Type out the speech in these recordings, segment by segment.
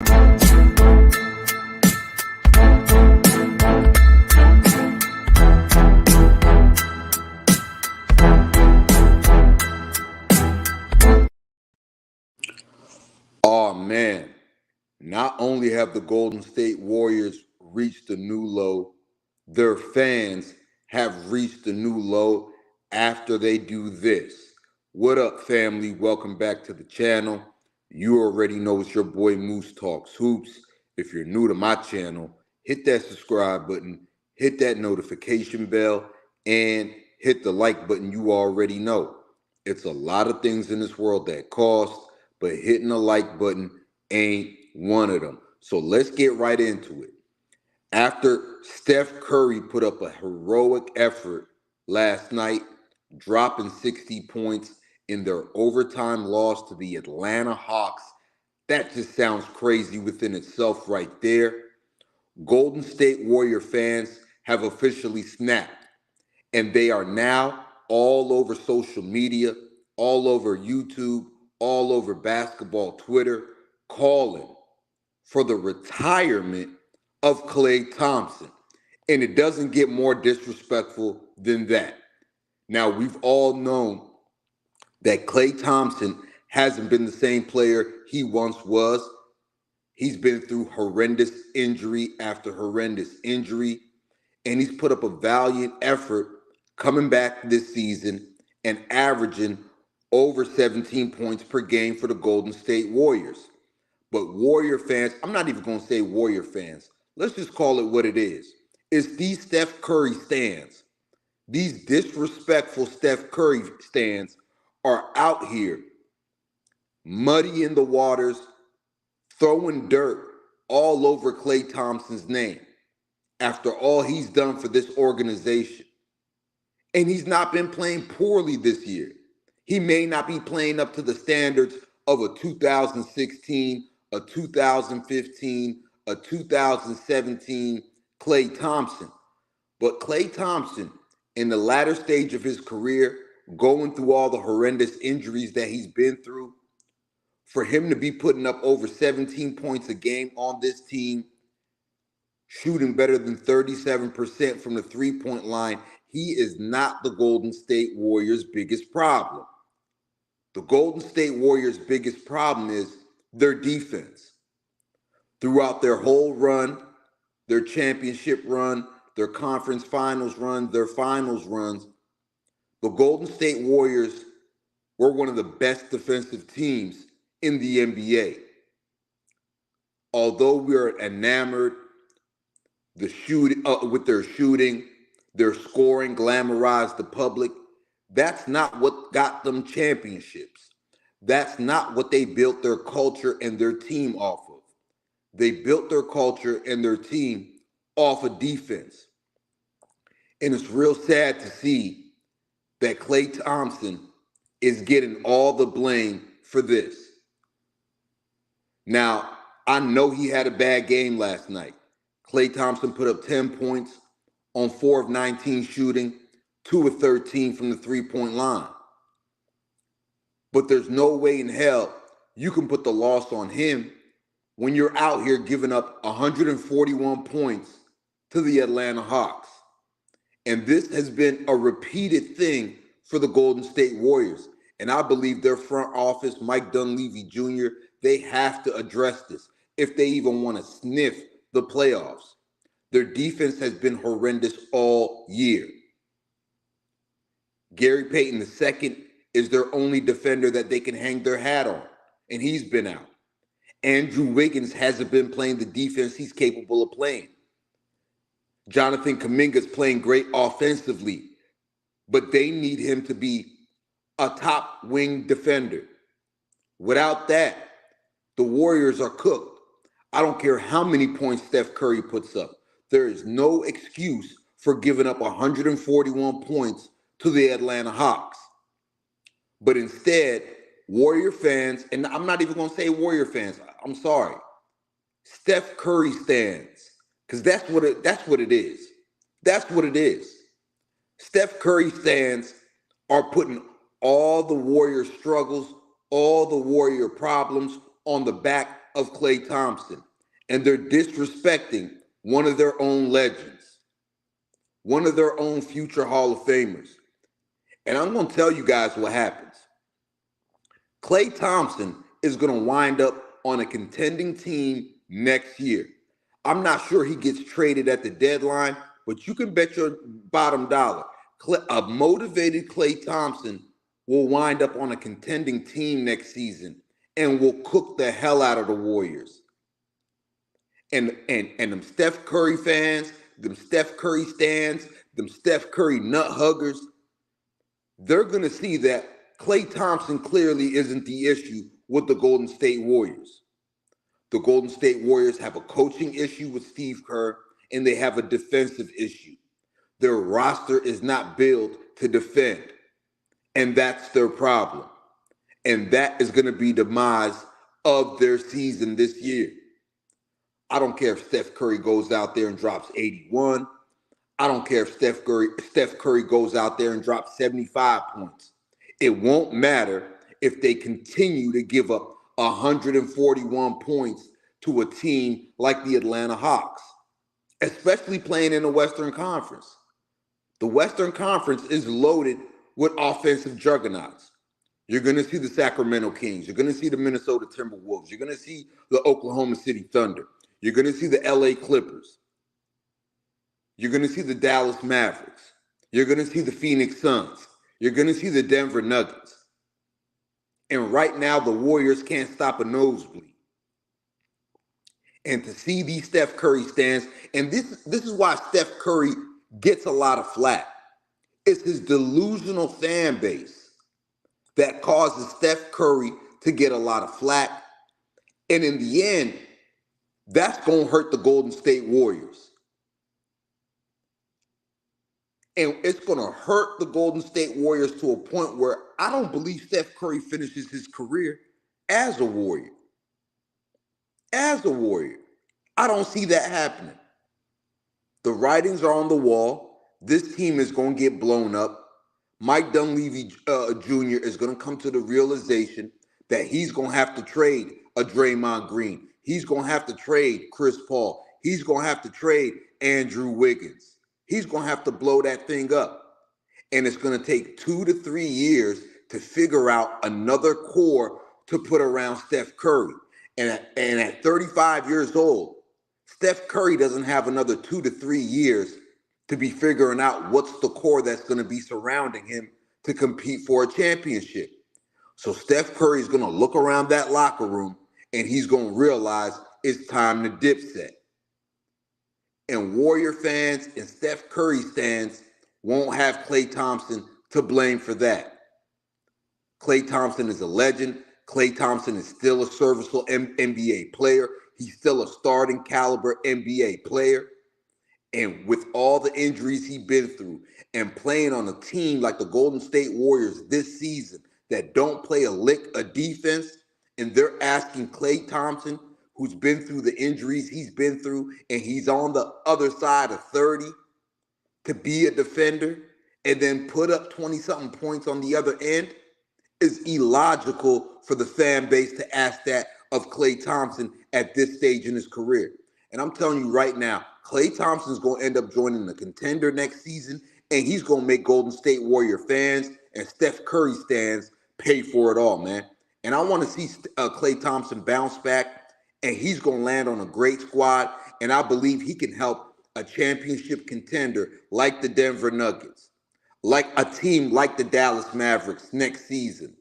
Oh man, not only have the Golden State Warriors reached a new low, their fans have reached a new low after they do this. What up, family? Welcome back to the channel. You already know it's your boy Moose Talks Hoops. If you're new to my channel, hit that subscribe button, hit that notification bell, and hit the like button. You already know. It's a lot of things in this world that cost, but hitting the like button ain't one of them. So let's get right into it. After Steph Curry put up a heroic effort last night, dropping 60 points in their overtime loss to the Atlanta Hawks, that just sounds crazy within itself right there. Golden State Warrior fans have officially snapped, and they are now all over social media, all over YouTube, all over basketball Twitter, calling for the retirement of Klay Thompson. And it doesn't get more disrespectful than that. Now, we've all known that Klay Thompson hasn't been the same player he once was. He's been through horrendous injury after horrendous injury, and he's put up a valiant effort coming back this season and averaging over 17 points per game for the Golden State Warriors. But Warrior fans, I'm not even going to say Warrior fans. Let's just call it what it is. It's these Steph Curry stands. These disrespectful Steph Curry stands are out here muddying the waters, throwing dirt all over Klay Thompson's name after all he's done for this organization. And he's not been playing poorly this year. He may not be playing up to the standards of a 2016, a 2015, a 2017 Klay Thompson. But Klay Thompson, in the latter stage of his career, going through all the horrendous injuries that he's been through, for him to be putting up over 17 points a game on this team, shooting better than 37% from the three-point line, he is not the Golden State Warriors' biggest problem. The Golden State Warriors' biggest problem is their defense. Throughout their whole run, their championship run, their conference finals run, their finals runs, the Golden State Warriors were one of the best defensive teams in the NBA. Although we are enamored with their shooting, their scoring glamorized the public, that's not what got them championships. That's not what they built their culture and their team off of. They built their culture and their team off of defense. And it's real sad to see that Klay Thompson is getting all the blame for this. Now, I know he had a bad game last night. Klay Thompson put up 10 points on 4 of 19 shooting, 2 of 13 from the three-point line. But there's no way in hell you can put the loss on him when you're out here giving up 141 points to the Atlanta Hawks. And this has been a repeated thing for the Golden State Warriors. And I believe their front office, Mike Dunleavy Jr., they have to address this if they even want to sniff the playoffs. Their defense has been horrendous all year. Gary Payton II is their only defender that they can hang their hat on, and he's been out. Andrew Wiggins hasn't been playing the defense he's capable of playing. Jonathan Kuminga's playing great offensively, but they need him to be a top wing defender. Without that, the Warriors are cooked. I don't care how many points Steph Curry puts up. There is no excuse for giving up 141 points to the Atlanta Hawks. But instead, Warrior fans, and I'm not even going to say Warrior fans, I'm sorry, Steph Curry stands, because that's what it is. That's what it is. Steph Curry stands are putting all the Warrior struggles, all the Warrior problems on the back of Klay Thompson, and they're disrespecting one of their own legends, one of their own future Hall of Famers. And I'm going to tell you guys what happens. Klay Thompson is going to wind up on a contending team next year. I'm not sure he gets traded at the deadline, but you can bet your bottom dollar. A motivated Klay Thompson will wind up on a contending team next season and will cook the hell out of the Warriors. And them Steph Curry fans, them Steph Curry stands, them Steph Curry nut huggers, they're going to see that Klay Thompson clearly isn't the issue with the Golden State Warriors. The Golden State Warriors have a coaching issue with Steve Kerr, and they have a defensive issue. Their roster is not built to defend, and that's their problem. And that is going to be the demise of their season this year. I don't care if Steph Curry goes out there and drops 81. I don't care if Steph Curry goes out there and drops 75 points. It won't matter if they continue to give up 141 points to a team like the Atlanta Hawks, especially playing in the Western Conference. The Western Conference is loaded with offensive juggernauts. You're going to see the Sacramento Kings. You're going to see the Minnesota Timberwolves. You're going to see the Oklahoma City Thunder. You're going to see the LA Clippers. You're going to see the Dallas Mavericks. You're going to see the Phoenix Suns. You're going to see the Denver Nuggets. And right now, the Warriors can't stop a nosebleed. And to see these Steph Curry stands, and this is why Steph Curry gets a lot of flack. It's his delusional fan base that causes Steph Curry to get a lot of flack. And in the end, that's going to hurt the Golden State Warriors. And it's going to hurt the Golden State Warriors to a point where I don't believe Steph Curry finishes his career as a Warrior. As a Warrior. I don't see that happening. The writings are on the wall. This team is going to get blown up. Mike Dunleavy Jr. is going to come to the realization that he's going to have to trade a Draymond Green. He's going to have to trade Chris Paul. He's going to have to trade Andrew Wiggins. He's going to have to blow that thing up. And it's going to take 2 to 3 years to figure out another core to put around Steph Curry. And at 35 years old, Steph Curry doesn't have another 2 to 3 years to be figuring out what's the core that's going to be surrounding him to compete for a championship. So Steph Curry is going to look around that locker room and he's going to realize it's time to dipset. And Warrior fans and Steph Curry stands won't have Klay Thompson to blame for that. Klay Thompson is a legend. Klay Thompson is still a serviceable NBA player. He's still a starting caliber NBA player. And with all the injuries he's been through and playing on a team like the Golden State Warriors this season that don't play a lick of defense, and they're asking Klay Thompson, who's been through the injuries he's been through, and he's on the other side of 30, to be a defender and then put up 20-something points on the other end, is illogical for the fan base to ask that of Klay Thompson at this stage in his career. And I'm telling you right now, Klay Thompson's going to end up joining the contender next season, and he's going to make Golden State Warrior fans and Steph Curry stands pay for it all, man. And I want to see Klay Thompson bounce back, and he's going to land on a great squad, and I believe he can help a championship contender like the Denver Nuggets, like a team like the Dallas Mavericks next season,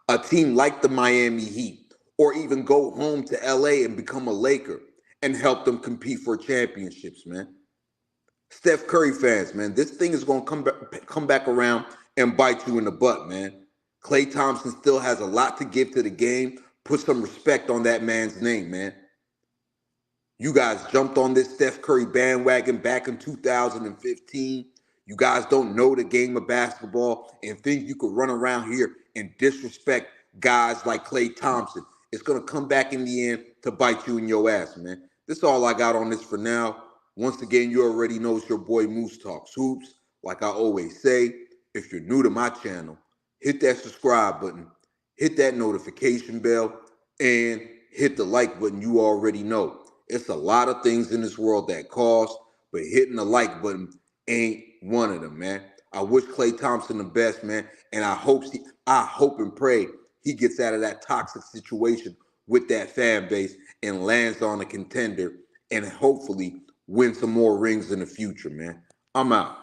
a team like the Miami Heat, or even go home to LA and become a Laker and help them compete for championships, man. Steph Curry fans, man, this thing is going to come back around and bite you in the butt, man. Klay Thompson still has a lot to give to the game. Put some respect on that man's name, man. You guys jumped on this Steph Curry bandwagon back in 2015. You guys don't know the game of basketball and think you could run around here and disrespect guys like Klay Thompson. It's going to come back in the end to bite you in your ass, man. This is all I got on this for now. Once again, you already know it's your boy Moose Talks Hoops. Like I always say, if you're new to my channel, hit that subscribe button, hit that notification bell, and hit the like button. You already know. It's a lot of things in this world that cost, but hitting the like button ain't one of them, man. I wish Klay Thompson the best, man, and I hope and pray he gets out of that toxic situation with that fan base and lands on a contender and hopefully win some more rings in the future, man. I'm out.